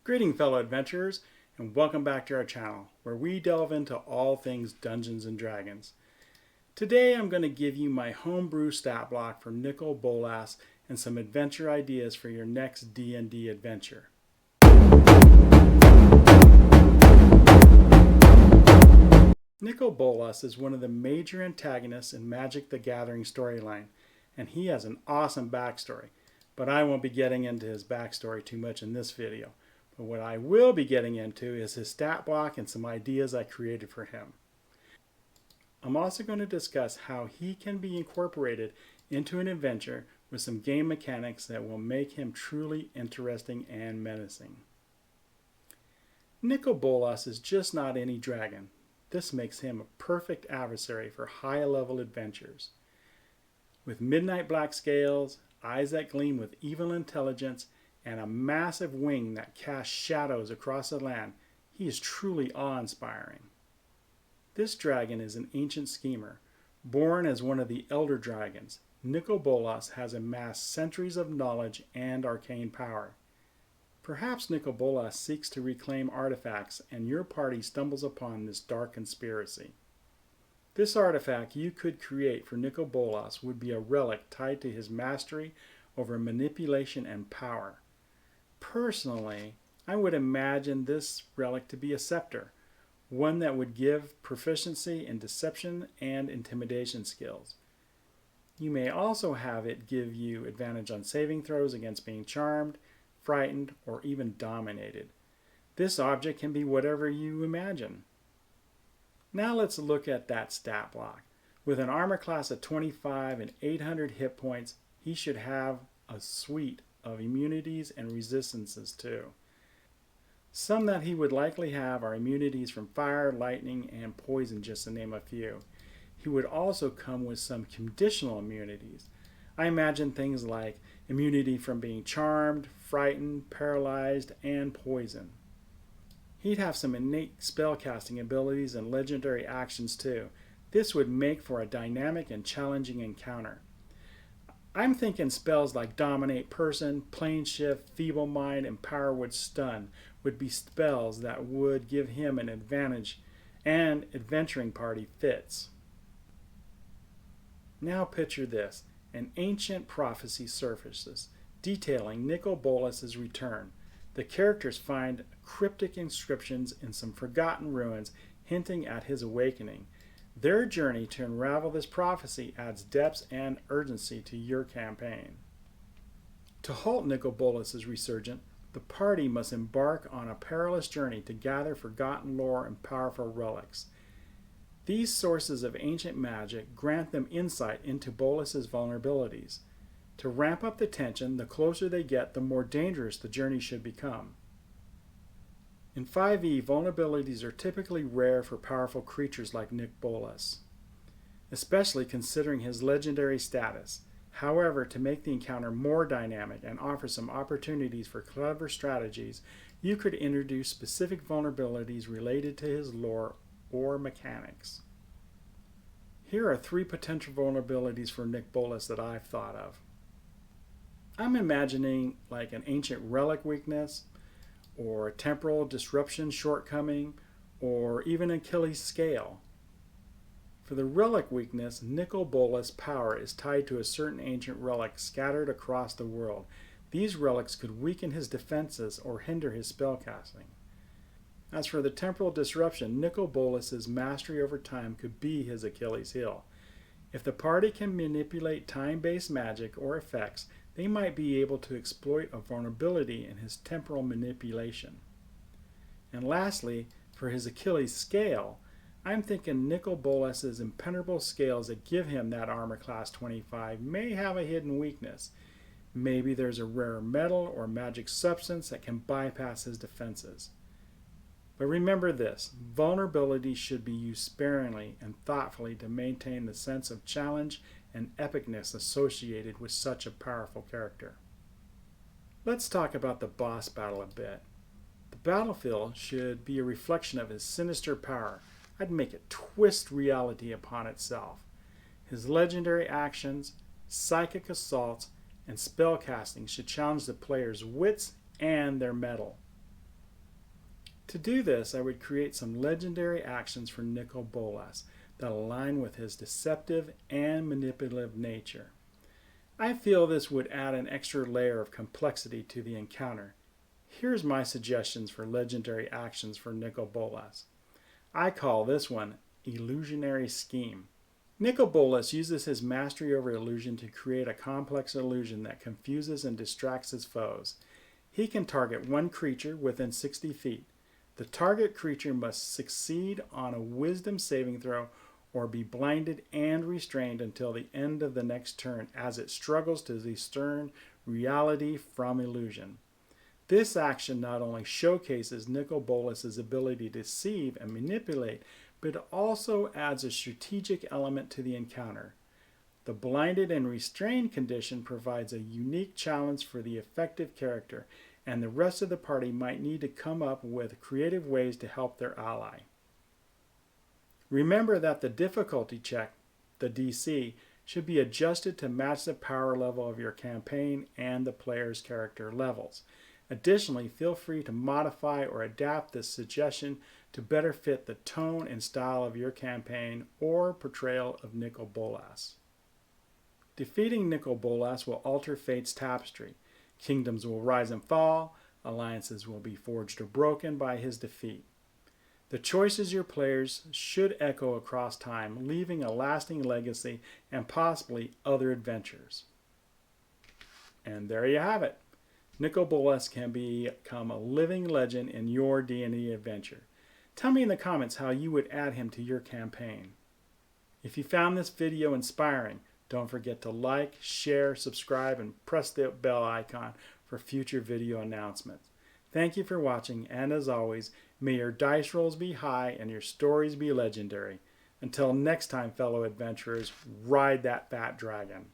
Greeting fellow adventurers, and welcome back to our channel, where we delve into all things Dungeons & Dragons. Today I'm going to give you my homebrew stat block for Nicol Bolas and some adventure ideas for your next D&D adventure. Nicol Bolas is one of the major antagonists in Magic the Gathering storyline, and he has an awesome backstory, but I won't be getting into his backstory too much in this video. But what I will be getting into is his stat block and some ideas I created for him. I'm also going to discuss how he can be incorporated into an adventure with some game mechanics that will make him truly interesting and menacing. Nicol Bolas is just not any dragon. This makes him a perfect adversary for high-level adventures. With midnight black scales, eyes that gleam with evil intelligence, and a massive wing that casts shadows across the land, he is truly awe-inspiring. This dragon is an ancient schemer. Born as one of the elder dragons, Nicol Bolas has amassed centuries of knowledge and arcane power. Perhaps Nicol Bolas seeks to reclaim artifacts and your party stumbles upon this dark conspiracy. This artifact you could create for Nicol Bolas would be a relic tied to his mastery over manipulation and power. Personally, I would imagine this relic to be a scepter, one that would give proficiency in deception and intimidation skills. You may also have it give you advantage on saving throws against being charmed, frightened, or even dominated. This object can be whatever you imagine. Now let's look at that stat block. With an armor class of 25 and 800 hit points, he should have a suite of immunities and resistances too. Some that he would likely have are immunities from fire, lightning, and poison, just to name a few. He would also come with some conditional immunities. I imagine things like immunity from being charmed, frightened, paralyzed, and poison. He'd have some innate spellcasting abilities and legendary actions too. This would make for a dynamic and challenging encounter. I'm thinking spells like Dominate Person, Plane Shift, Feeble Mind, and Power Word Stun would be spells that would give him an advantage, and adventuring party fits. Now picture this. An ancient prophecy surfaces, detailing Nicol Bolas' return. The characters find cryptic inscriptions in some forgotten ruins hinting at his awakening. Their journey to unravel this prophecy adds depth and urgency to your campaign. To halt Nicol Bolas' resurgence, the party must embark on a perilous journey to gather forgotten lore and powerful relics. These sources of ancient magic grant them insight into Bolas' vulnerabilities. To ramp up the tension, the closer they get, the more dangerous the journey should become. In 5e, vulnerabilities are typically rare for powerful creatures like Nicol Bolas, especially considering his legendary status. However, to make the encounter more dynamic and offer some opportunities for clever strategies, you could introduce specific vulnerabilities related to his lore or mechanics. Here are 3 potential vulnerabilities for Nicol Bolas that I've thought of. I'm imagining like an ancient relic weakness, or a temporal disruption shortcoming, or even Achilles' scale. For the relic weakness, Nicol Bolas' power is tied to a certain ancient relic scattered across the world. These relics could weaken his defenses or hinder his spellcasting. As for the temporal disruption, Nicol Bolas' mastery over time could be his Achilles' heel. If the party can manipulate time-based magic or effects, they might be able to exploit a vulnerability in his temporal manipulation. And lastly, for his Achilles' scale, I'm thinking Nicol Bolas' impenetrable scales that give him that armor class 25 may have a hidden weakness. Maybe there's a rare metal or magic substance that can bypass his defenses. But remember this, vulnerabilities should be used sparingly and thoughtfully to maintain the sense of challenge and epicness associated with such a powerful character. Let's talk about the boss battle a bit. The battlefield should be a reflection of his sinister power. I'd make it twist reality upon itself. His legendary actions, psychic assaults, and spellcasting should challenge the player's wits and their mettle. To do this, I would create some legendary actions for Nicol Bolas that align with his deceptive and manipulative nature. I feel this would add an extra layer of complexity to the encounter. Here's my suggestions for legendary actions for Nicol Bolas. I call this one Illusionary Scheme. Nicol Bolas uses his mastery over illusion to create a complex illusion that confuses and distracts his foes. He can target one creature within 60 feet. The target creature must succeed on a wisdom saving throw or be blinded and restrained until the end of the next turn as it struggles to discern reality from illusion. This action not only showcases Nicol Bolas' ability to deceive and manipulate, but it also adds a strategic element to the encounter. The blinded and restrained condition provides a unique challenge for the effective character, and the rest of the party might need to come up with creative ways to help their ally. Remember that the difficulty check, the DC, should be adjusted to match the power level of your campaign and the player's character levels. Additionally, feel free to modify or adapt this suggestion to better fit the tone and style of your campaign or portrayal of Nicol Bolas. Defeating Nicol Bolas will alter fate's tapestry. Kingdoms will rise and fall, alliances will be forged or broken by his defeat. The choices your players should echo across time, leaving a lasting legacy and possibly other adventures. And there you have it. Nicol Bolas can become a living legend in your D&D adventure. Tell me in the comments how you would add him to your campaign. If you found this video inspiring, don't forget to like, share, subscribe, and press the bell icon for future video announcements. Thank you for watching, and as always, may your dice rolls be high and your stories be legendary. Until next time, fellow adventurers, ride that fat dragon.